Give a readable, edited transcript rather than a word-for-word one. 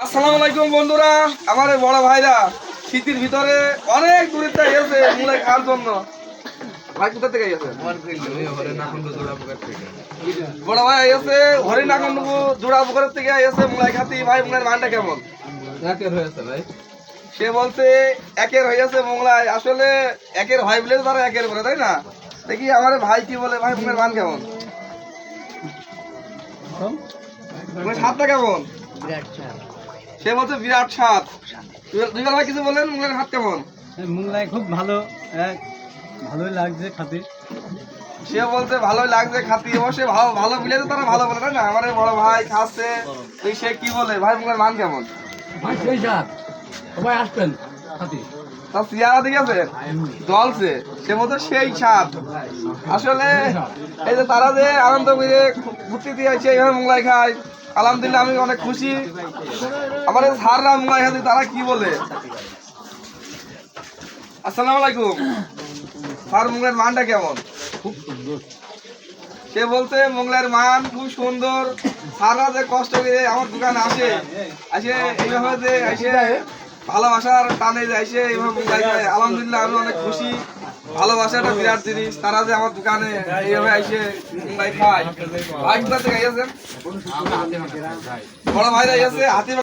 আসসালামু আলাইকুম বন্ধুরা, আমার এই বড় ভাইরা শীতের ভিতরে অনেক দূরে গেছে মুলাই খাওয়ার জন্য। ভাই কোথা থেকে গেছে? বড় ভাই গেছে হরিনাকুণ্ড জোড়া পুকুরের থেকে গেছে মুলাই খাতি। ভাই মুলাইয়ের মানটা কেমন? ভাই সে বলছে একের হয়েছে মোংলাই। আসলে একের হয় বলে তারা একের বলে, তাই না? দেখি আমার ভাই কি বলে। ভাই মুলাইয়ের মান কেমন? স্বাদটা কেমন? সে বলছে বিরাট স্বাদ। দুইবার ভাই কিছু বলেন, মুলাইয়ের হাত কেমন? মোংলাই খুব ভালো, ভালোই লাগছে খাতে। সে বলছে ভালোই লাগছে খাতি। অবশ্যই ভালো ভালো মিলে তো তারা ভালো বলে, তাই না? আমার বড় ভাই খাচ্ছে, তুই সে কি বলে? ভাই মুলাইয়ের মান কেমন? সবাই আসবেন খাতে। তার চেহারা ঠিক আছে, জলছে। সে মতো সেই স্বাদ। আসলে এই যে তারা যে আনন্দ করে ঘুরতে দিয়ে আসছে, এইভাবে মোংলাই খায়, আলহামদুলিল্লাহ আমি অনেক খুশি। আমার এই সাররা মোংলাই খাতে, তারা কি বলে? আসসালামু আলাইকুম স্যার, মোংলাইয়ের মানটা কেমন? খুব সুন্দর। সে বলছে মোংলাইয়ের মান খুব সুন্দর। সাররা যে কষ্ট করে আমার দোকানে আসে, এইভাবে যে এসে ভালোবাসার টানে যে এসে এইভাবে মোংলাই খায়, আলহামদুলিল্লাহ আমি অনেক খুশি। ভালোবাসাটা বিরাট জিনিস। তারা যে আমার দোকানে এইভাবে এসে মোংলাই খায়। ভাই কোথা থেকে গেছেন? বড় ভাইরা গেছে হাতি